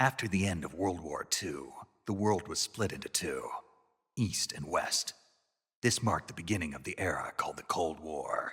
After the end of World War II, the world was split into two, East and West. This marked the beginning of the era called the Cold War.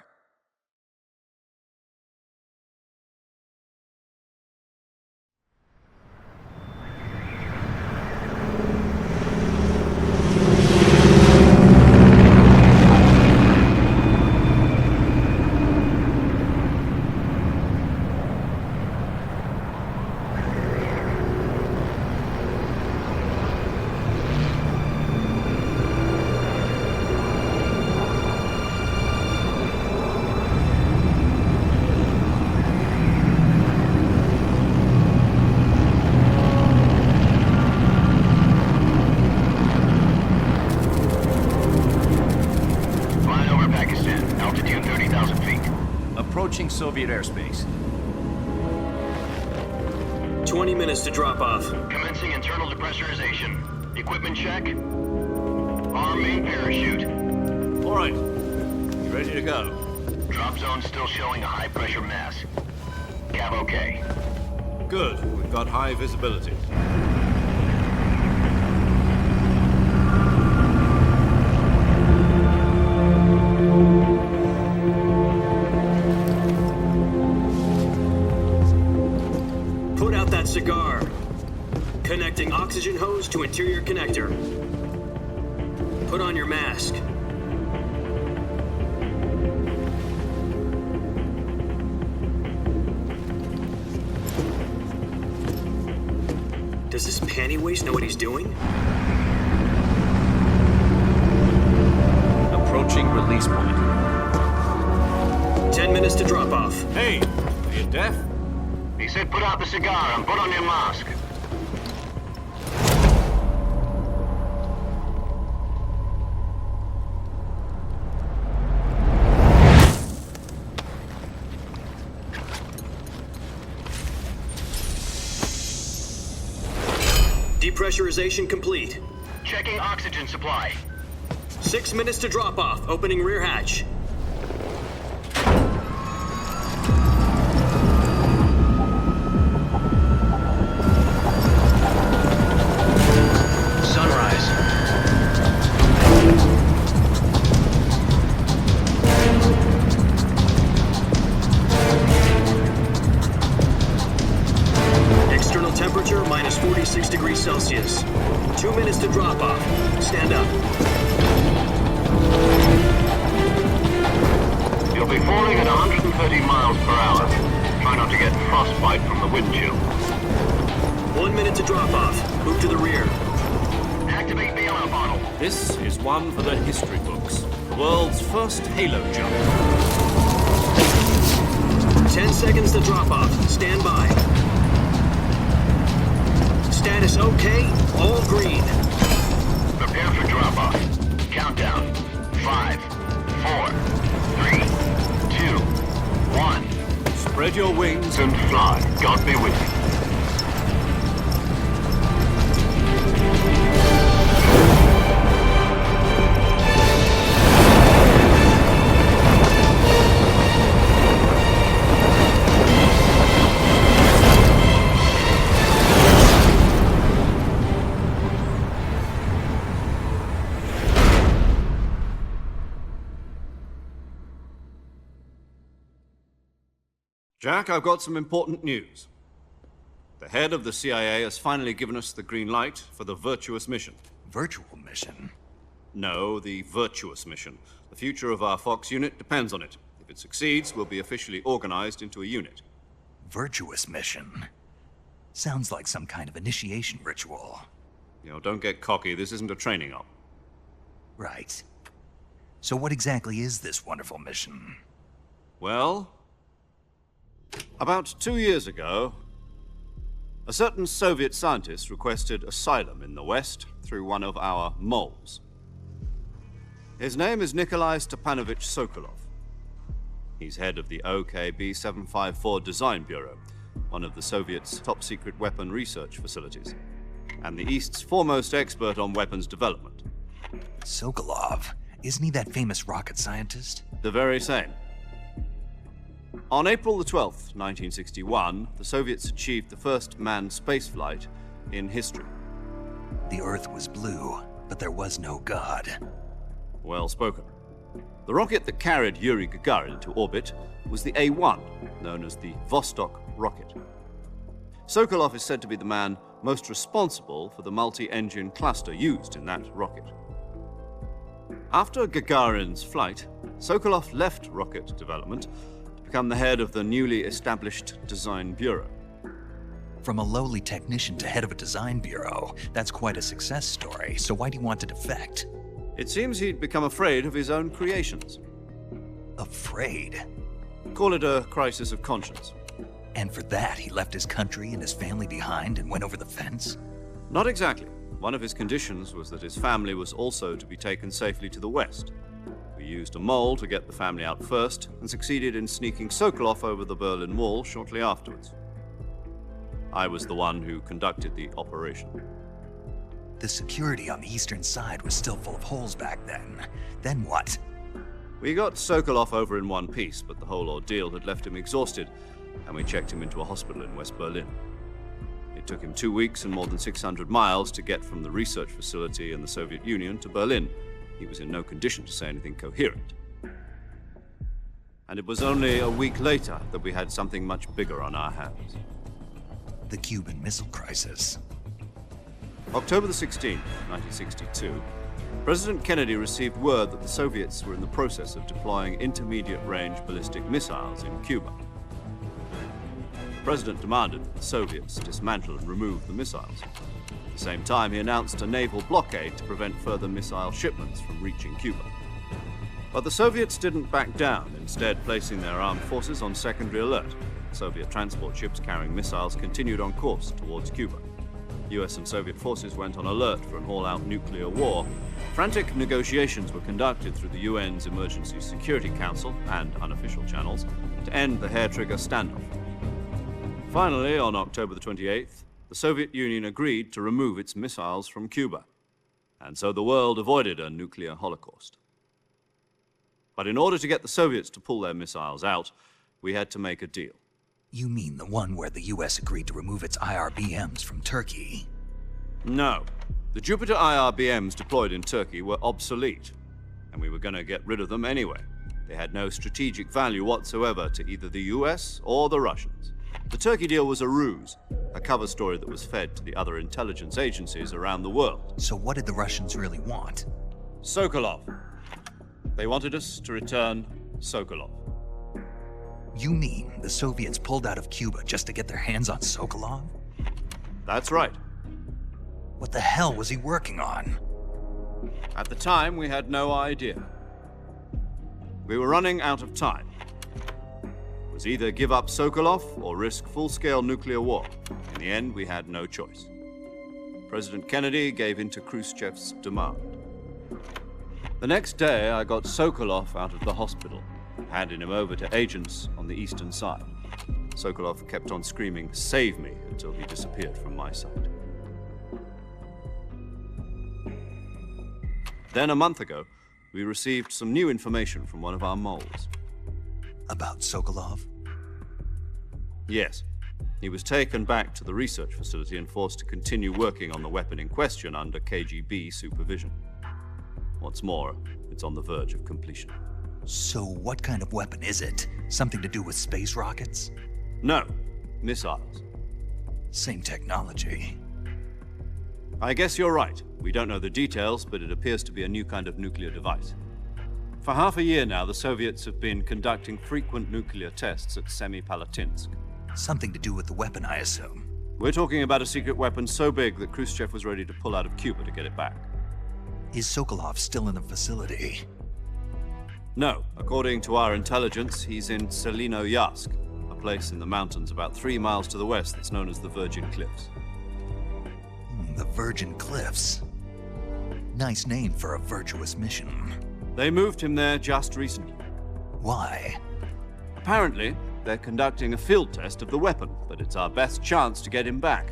Approaching Soviet airspace. 20 minutes to drop off. Commencing internal depressurization. Equipment check. Arm main parachute. All right. You ready to go? Drop zone still showing a high pressure mass. Cav okay. Good. We've got high visibility. Cigar. Connecting oxygen hose to interior connector. Put on your mask. Does this panty waste know what he's doing? Approaching release point. 10 minutes to drop off. Hey, are you deaf? He said put out the cigar and put on your mask. Depressurization complete. Checking oxygen supply. 6 minutes to drop off. Opening rear hatch. Minus 46 degrees Celsius. 2 minutes to drop off. Stand up. You'll be falling at 130 miles per hour. Try not to get frostbite from the wind chill. 1 minute to drop off. Move to the rear. Activate the yellow bottle. This is one for the history books. The world's first halo jump. 10 seconds to drop off. Stand by. Status okay, all green. Prepare for drop-off. Countdown. 5, 4, 3, 2, 1. Spread your wings And fly. God be with you. Jack, I've got some important news. The head of the CIA has finally given us the green light for the virtuous mission. Virtual mission? No, the virtuous mission. The future of our Fox unit depends on it. If it succeeds, we'll be officially organized into a unit. Virtuous mission? Sounds like some kind of initiation ritual. You know, don't get cocky. This isn't a training op. Right. So what exactly is this wonderful mission? Well, about 2 years ago, a certain Soviet scientist requested asylum in the West through one of our moles. His name is Nikolai Stepanovich Sokolov. He's head of the OKB-754 Design Bureau, one of the Soviets' top-secret weapon research facilities, and the East's foremost expert on weapons development. Sokolov? Isn't he that famous rocket scientist? The very same. On April the 12th, 1961, the Soviets achieved the first manned spaceflight in history. The Earth was blue, but there was no God. Well spoken. The rocket that carried Yuri Gagarin to orbit was the A-1, known as the Vostok rocket. Sokolov is said to be the man most responsible for the multi-engine cluster used in that rocket. After Gagarin's flight, Sokolov left rocket development to become the head of the newly established Design Bureau. From a lowly technician to head of a design bureau, that's quite a success story, so why do you want to defect? It seems he'd become afraid of his own creations. Afraid? Call it a crisis of conscience. And for that, he left his country and his family behind and went over the fence? Not exactly. One of his conditions was that his family was also to be taken safely to the west. We used a mole to get the family out first and succeeded in sneaking Sokolov over the Berlin Wall shortly afterwards. I was the one who conducted the operation. The security on the eastern side was still full of holes back then. Then what? We got Sokolov over in one piece, but the whole ordeal had left him exhausted, and we checked him into a hospital in West Berlin. It took him 2 weeks and more than 600 miles to get from the research facility in the Soviet Union to Berlin. He was in no condition to say anything coherent. And it was only a week later that we had something much bigger on our hands. The Cuban Missile Crisis. October the 16th, 1962, President Kennedy received word that the Soviets were in the process of deploying intermediate-range ballistic missiles in Cuba. The President demanded that the Soviets dismantle and remove the missiles. At the same time, he announced a naval blockade to prevent further missile shipments from reaching Cuba. But the Soviets didn't back down, instead placing their armed forces on secondary alert. Soviet transport ships carrying missiles continued on course towards Cuba. US and Soviet forces went on alert for an all-out nuclear war. Frantic negotiations were conducted through the UN's Emergency Security Council and unofficial channels to end the hair-trigger standoff. Finally, on October the 28th, the Soviet Union agreed to remove its missiles from Cuba, and so the world avoided a nuclear holocaust. But in order to get the Soviets to pull their missiles out, we had to make a deal. You mean the one where the US agreed to remove its IRBMs from Turkey? No. The Jupiter IRBMs deployed in Turkey were obsolete, and we were going to get rid of them anyway. They had no strategic value whatsoever to either the US or the Russians. The Turkey deal was a ruse, a cover story that was fed to the other intelligence agencies around the world. So what did the Russians really want? Sokolov. They wanted us to return Sokolov. You mean the Soviets pulled out of Cuba just to get their hands on Sokolov? That's right. What the hell was he working on? At the time, we had no idea. We were running out of time. It was either give up Sokolov or risk full-scale nuclear war. In the end, we had no choice. President Kennedy gave in to Khrushchev's demand. The next day, I got Sokolov out of the hospital, handing him over to agents on the eastern side. Sokolov kept on screaming, "Save me," until he disappeared from my sight. Then a month ago, we received some new information from one of our moles. About Sokolov? Yes. He was taken back to the research facility and forced to continue working on the weapon in question under KGB supervision. What's more, it's on the verge of completion. So what kind of weapon is it? Something to do with space rockets? No, missiles. Same technology. I guess you're right. We don't know the details, but it appears to be a new kind of nuclear device. For half a year now, the Soviets have been conducting frequent nuclear tests at Semipalatinsk. Something to do with the weapon, I assume. We're talking about a secret weapon so big that Khrushchev was ready to pull out of Cuba to get it back. Is Sokolov still in the facility? No. According to our intelligence, he's in Selinoyarsk, a place in the mountains about 3 miles to the west that's known as the Virgin Cliffs. The Virgin Cliffs. Nice name for a virtuous mission. They moved him there just recently. Why? Apparently, they're conducting a field test of the weapon, but it's our best chance to get him back.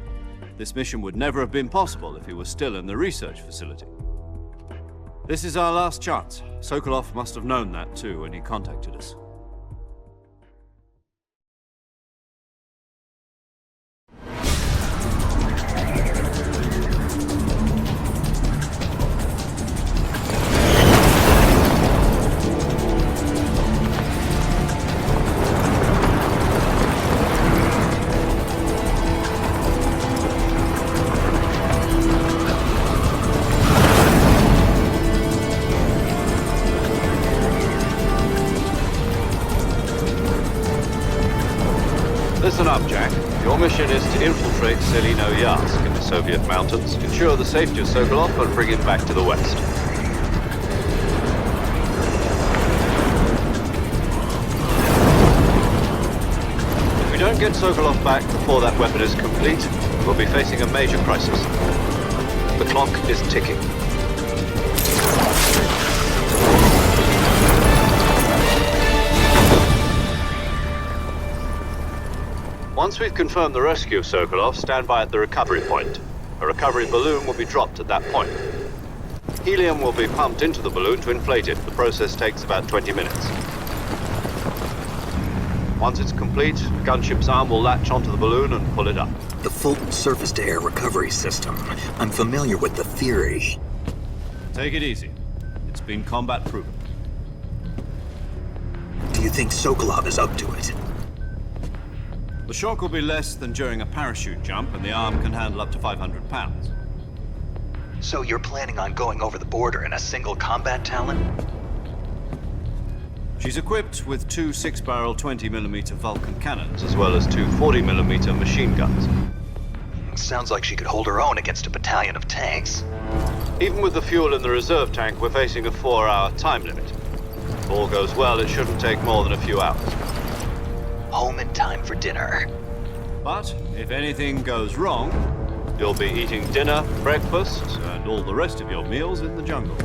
This mission would never have been possible if he was still in the research facility. This is our last chance. Sokolov must have known that too when he contacted us. Listen up, Jack. Your mission is to infiltrate Selino-Yarsk in the Soviet mountains, ensure the safety of Sokolov, and bring him back to the west. If we don't get Sokolov back before that weapon is complete, we'll be facing a major crisis. The clock is ticking. Once we've confirmed the rescue of Sokolov, stand by at the recovery point. A recovery balloon will be dropped at that point. Helium will be pumped into the balloon to inflate it. The process takes about 20 minutes. Once it's complete, the gunship's arm will latch onto the balloon and pull it up. The Fulton surface-to-air recovery system. I'm familiar with the theory. Take it easy. It's been combat-proven. Do you think Sokolov is up to it? The shock will be less than during a parachute jump, and the arm can handle up to 500 pounds. So you're planning on going over the border in a single combat Talon? She's equipped with two 6-barrel 20mm Vulcan cannons, as well as two 40mm machine guns. Sounds like she could hold her own against a battalion of tanks. Even with the fuel in the reserve tank, we're facing a 4-hour time limit. If all goes well, it shouldn't take more than a few hours. Home in time for dinner. But if anything goes wrong, you'll be eating dinner, breakfast, and all the rest of your meals in the jungle.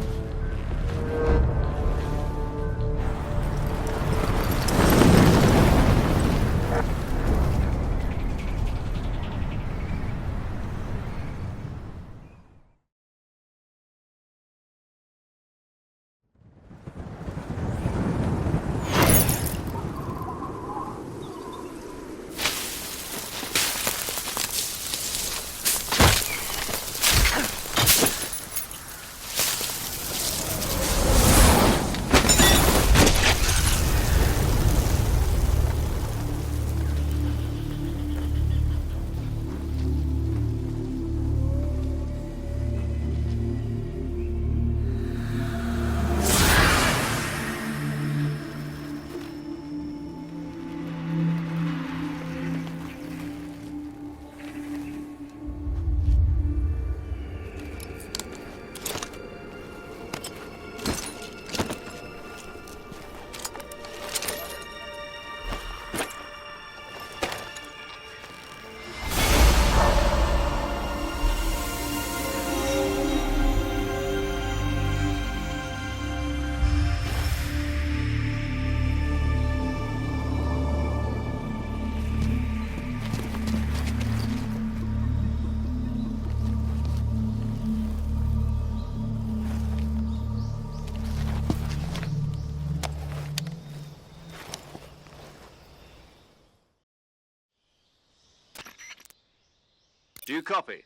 Do you copy?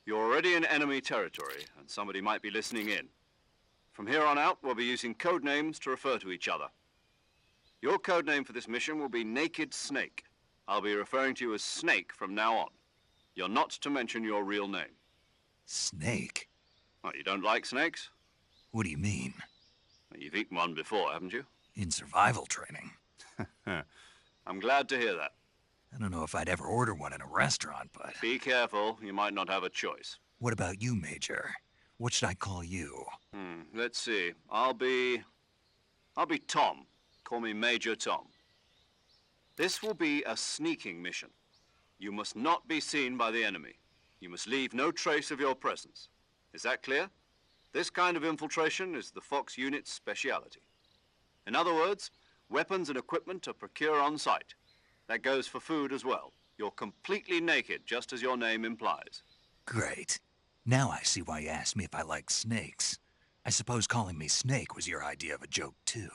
You're already in enemy territory, and somebody might be listening in. From here on out, we'll be using code names to refer to each other. Your code name for this mission will be Naked Snake. I'll be referring to you as Snake from now on. You're not to mention your real name. Snake? Oh, you don't like snakes? What do you mean? Well, you've eaten one before, haven't you? In survival training. I'm glad to hear that. I don't know if I'd ever order one in a restaurant, but... Be careful, you might not have a choice. What about you, Major? What should I call you? Let's see. I'll be Tom. Call me Major Tom. This will be a sneaking mission. You must not be seen by the enemy. You must leave no trace of your presence. Is that clear? This kind of infiltration is the Fox unit's speciality. In other words, weapons and equipment are procured on site. That goes for food as well. You're completely naked, just as your name implies. Great. Now I see why you asked me if I like snakes. I suppose calling me Snake was your idea of a joke, too.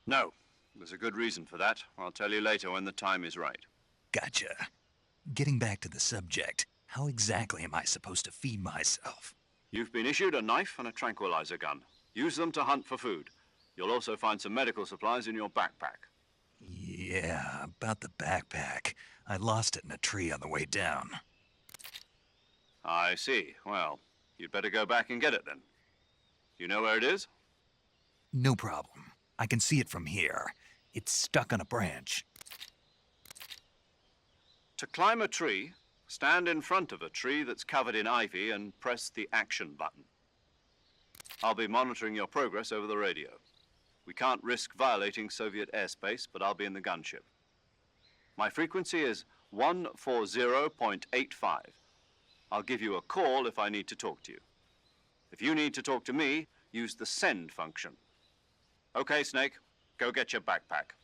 No. There's a good reason for that. I'll tell you later when the time is right. Gotcha. Getting back to the subject, how exactly am I supposed to feed myself? You've been issued a knife and a tranquilizer gun. Use them to hunt for food. You'll also find some medical supplies in your backpack. Yeah, about the backpack. I lost it in a tree on the way down. I see. Well, you'd better go back and get it then. You know where it is? No problem. I can see it from here. It's stuck on a branch. To climb a tree, stand in front of a tree that's covered in ivy and press the action button. I'll be monitoring your progress over the radio. We can't risk violating Soviet airspace, but I'll be in the gunship. My frequency is 140.85. I'll give you a call if I need to talk to you. If you need to talk to me, use the send function. Okay, Snake, go get your backpack.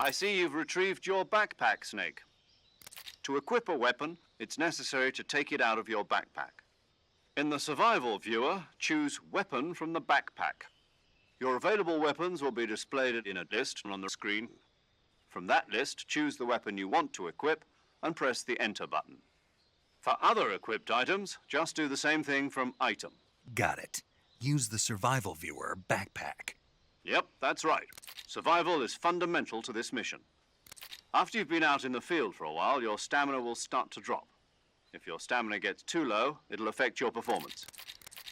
I see you've retrieved your backpack, Snake. To equip a weapon, it's necessary to take it out of your backpack. In the survival viewer, choose Weapon from the backpack. Your available weapons will be displayed in a list on the screen. From that list, choose the weapon you want to equip and press the Enter button. For other equipped items, just do the same thing from Item. Got it. Use the survival viewer backpack. Yep, that's right. Survival is fundamental to this mission. After you've been out in the field for a while, your stamina will start to drop. If your stamina gets too low, it'll affect your performance.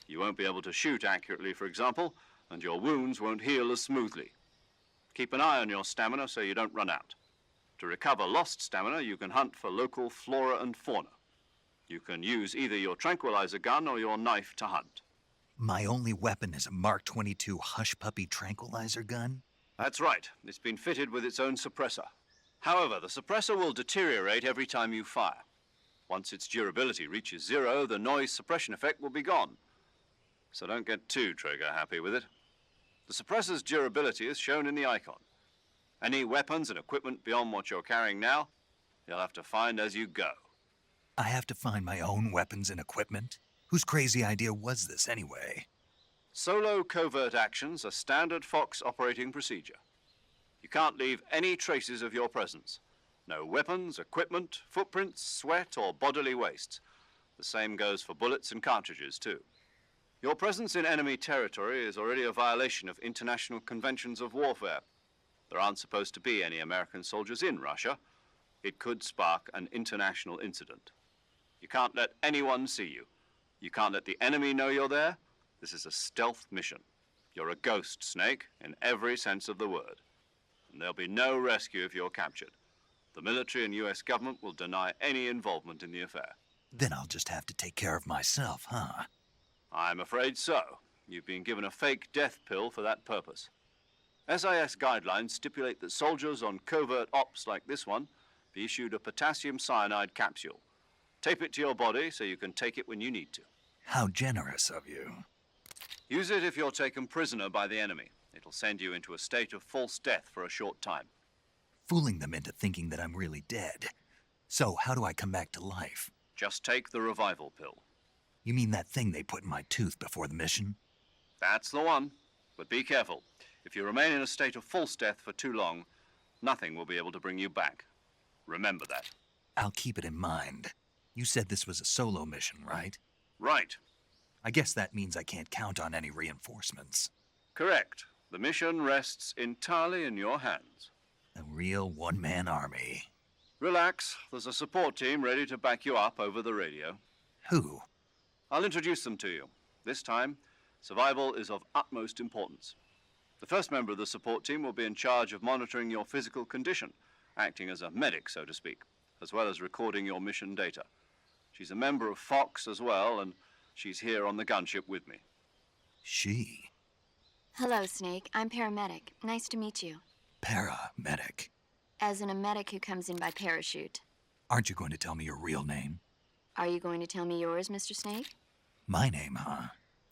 You won't be able to shoot accurately, for example, and your wounds won't heal as smoothly. Keep an eye on your stamina so you don't run out. To recover lost stamina, you can hunt for local flora and fauna. You can use either your tranquilizer gun or your knife to hunt. My only weapon is a Mark 22 Hush Puppy tranquilizer gun? That's right. It's been fitted with its own suppressor. However, the suppressor will deteriorate every time you fire. Once its durability reaches 0, the noise suppression effect will be gone. So don't get too trigger happy with it. The suppressor's durability is shown in the icon. Any weapons and equipment beyond what you're carrying now, you'll have to find as you go. I have to find my own weapons and equipment? Whose crazy idea was this anyway? Solo covert actions are standard Fox operating procedure. You can't leave any traces of your presence. No weapons, equipment, footprints, sweat, or bodily waste. The same goes for bullets and cartridges, too. Your presence in enemy territory is already a violation of international conventions of warfare. There aren't supposed to be any American soldiers in Russia. It could spark an international incident. You can't let anyone see you. You can't let the enemy know you're there. This is a stealth mission. You're a ghost, Snake, in every sense of the word. And there'll be no rescue if you're captured. The military and US government will deny any involvement in the affair. Then I'll just have to take care of myself, huh? I'm afraid so. You've been given a fake death pill for that purpose. SIS guidelines stipulate that soldiers on covert ops like this one be issued a potassium cyanide capsule. Tape it to your body so you can take it when you need to. How generous of you. Use it if you're taken prisoner by the enemy. It'll send you into a state of false death for a short time. Fooling them into thinking that I'm really dead. So, how do I come back to life? Just take the revival pill. You mean that thing they put in my tooth before the mission? That's the one. But be careful. If you remain in a state of false death for too long, nothing will be able to bring you back. Remember that. I'll keep it in mind. You said this was a solo mission, right? Right. I guess that means I can't count on any reinforcements. Correct. The mission rests entirely in your hands. A real one-man army. Relax. There's a support team ready to back you up over the radio. Who? I'll introduce them to you. This time, survival is of utmost importance. The first member of the support team will be in charge of monitoring your physical condition, acting as a medic, so to speak, as well as recording your mission data. She's a member of Fox as well, and she's here on the gunship with me. She? Hello, Snake. I'm paramedic. Nice to meet you. Paramedic. As in a medic who comes in by parachute. Aren't you going to tell me your real name? Are you going to tell me yours, Mr. Snake? My name, huh?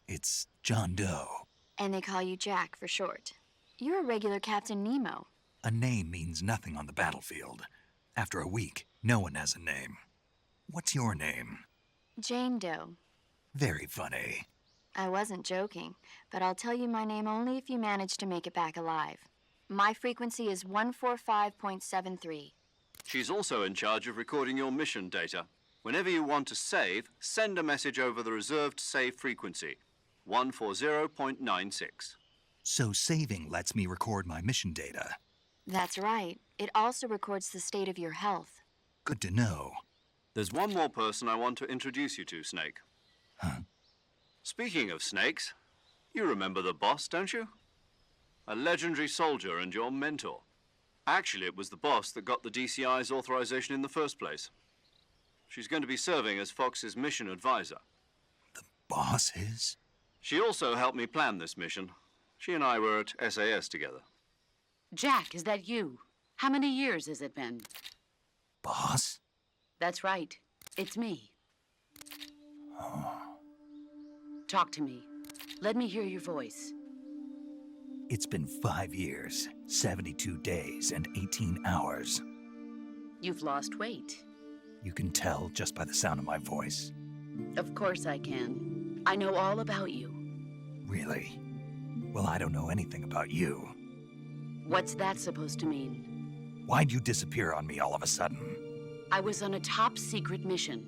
It's John Doe. And they call you Jack for short. You're a regular Captain Nemo. A name means nothing on the battlefield. After a week, no one has a name. What's your name? Jane Doe. Very funny. I wasn't joking, but I'll tell you my name only if you manage to make it back alive. My frequency is 145.73. She's also in charge of recording your mission data. Whenever you want to save, send a message over the reserved save frequency, 140.96. So saving lets me record my mission data. That's right. It also records the state of your health. Good to know. There's one more person I want to introduce you to, Snake. Huh? Speaking of snakes, you remember the boss, don't you? A legendary soldier and your mentor. Actually, it was the boss that got the DCI's authorization in the first place. She's going to be serving as Fox's mission advisor. The boss is? She also helped me plan this mission. She and I were at SAS together. Jack, is that you? How many years has it been? Boss? That's right. It's me. Talk to me. Let me hear your voice. It's been 5 years, 72 days, and 18 hours. You've lost weight. You can tell just by the sound of my voice. Of course I can. I know all about you. Really? Well, I don't know anything about you. What's that supposed to mean? Why'd you disappear on me all of a sudden? I was on a top-secret mission.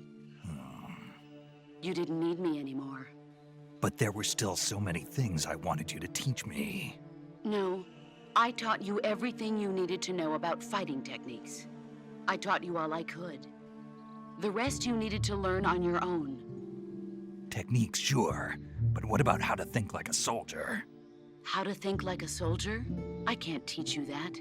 You didn't need me anymore. But there were still so many things I wanted you to teach me. No, I taught you everything you needed to know about fighting techniques. I taught you all I could. The rest you needed to learn on your own. Techniques, sure. But what about how to think like a soldier? How to think like a soldier? I can't teach you that.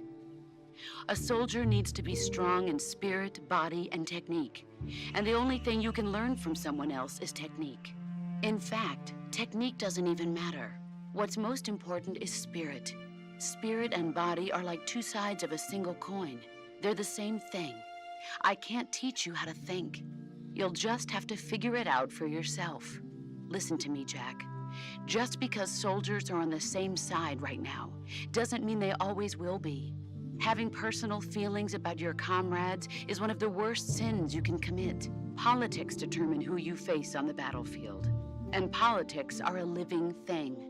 A soldier needs to be strong in spirit, body, and technique. And the only thing you can learn from someone else is technique. In fact, technique doesn't even matter. What's most important is spirit. Spirit and body are like two sides of a single coin. They're the same thing. I can't teach you how to think. You'll just have to figure it out for yourself. Listen to me, Jack. Just because soldiers are on the same side right now doesn't mean they always will be. Having personal feelings about your comrades is one of the worst sins you can commit. Politics determine who you face on the battlefield. And politics are a living thing.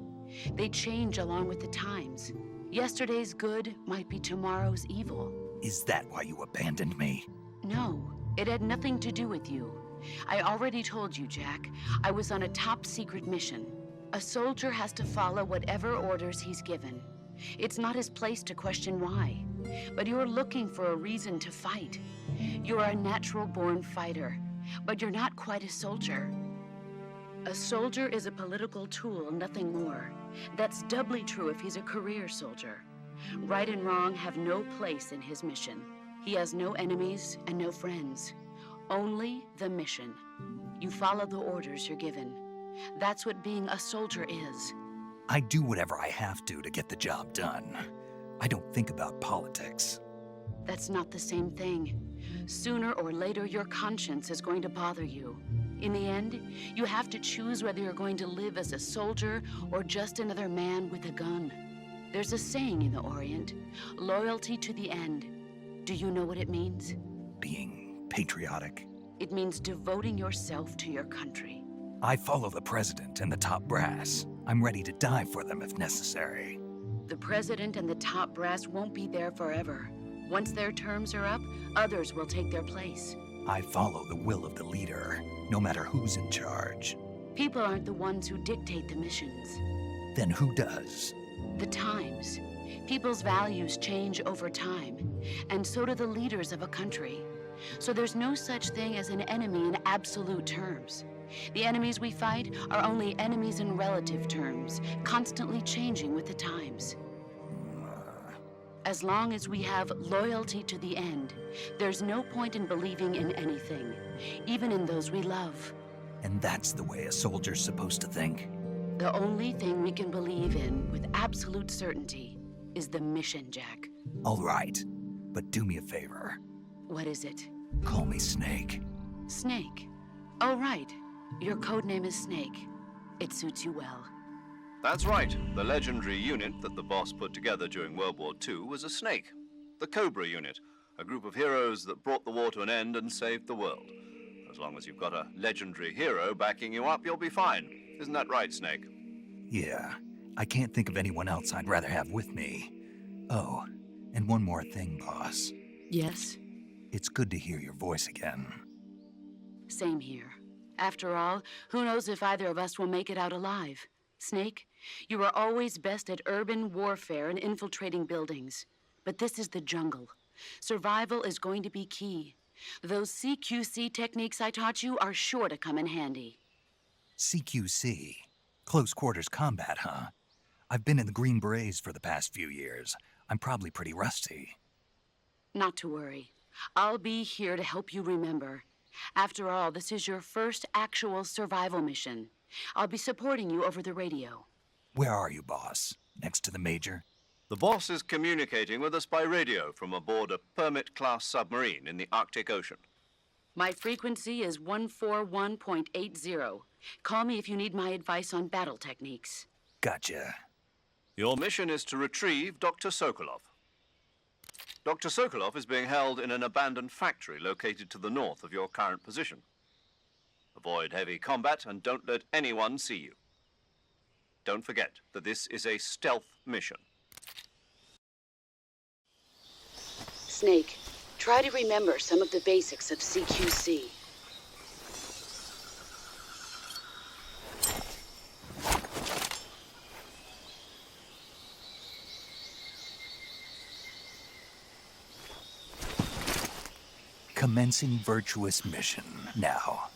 They change along with the times. Yesterday's good might be tomorrow's evil. Is that why you abandoned me? No, it had nothing to do with you. I already told you, Jack. I was on a top-secret mission. A soldier has to follow whatever orders he's given. It's not his place to question why. But you're looking for a reason to fight. You're a natural-born fighter, but you're not quite a soldier. A soldier is a political tool, nothing more. That's doubly true if he's a career soldier. Right and wrong have no place in his mission. He has no enemies and no friends. Only the mission. You follow the orders you're given. That's what being a soldier is. I do whatever I have to get the job done. I don't think about politics. That's not the same thing. Sooner or later, your conscience is going to bother you. In the end, you have to choose whether you're going to live as a soldier or just another man with a gun. There's a saying in the Orient, loyalty to the end. Do you know what it means? Being patriotic. It means devoting yourself to your country. I follow the president and the top brass. I'm ready to die for them if necessary. The president and the top brass won't be there forever. Once their terms are up, others will take their place. I follow the will of the leader, no matter who's in charge. People aren't the ones who dictate the missions. Then who does? The times. People's values change over time, and so do the leaders of a country. So there's no such thing as an enemy in absolute terms. The enemies we fight are only enemies in relative terms, constantly changing with the times. As long as we have loyalty to the end, there's no point in believing in anything, even in those we love. And that's the way a soldier's supposed to think? The only thing we can believe in with absolute certainty is the mission, Jack. All right, but do me a favor. What is it? Call me Snake. Snake. Oh, right. Your code name is Snake. It suits you well. That's right. The legendary unit that the boss put together during World War II was a snake. The Cobra unit, a group of heroes that brought the war to an end and saved the world. As long as you've got a legendary hero backing you up, you'll be fine. Isn't that right, Snake? Yeah, I can't think of anyone else I'd rather have with me. Oh, and one more thing, boss. Yes? It's good to hear your voice again. Same here. After all, who knows if either of us will make it out alive? Snake, you are always best at urban warfare and infiltrating buildings. But this is the jungle. Survival is going to be key. Those CQC techniques I taught you are sure to come in handy. CQC? Close quarters combat, huh? I've been in the Green Berets for the past few years. I'm probably pretty rusty. Not to worry. I'll be here to help you remember. After all, this is your first actual survival mission. I'll be supporting you over the radio. Where are you, boss? Next to the Major? The boss is communicating with us by radio from aboard a Permit-class submarine in the Arctic Ocean. My frequency is 141.80. Call me if you need my advice on battle techniques. Gotcha. Your mission is to retrieve Dr. Sokolov. Dr. Sokolov is being held in an abandoned factory located to the north of your current position. Avoid heavy combat and don't let anyone see you. Don't forget that this is a stealth mission. Snake, try to remember some of the basics of CQC. Commencing virtuous mission now.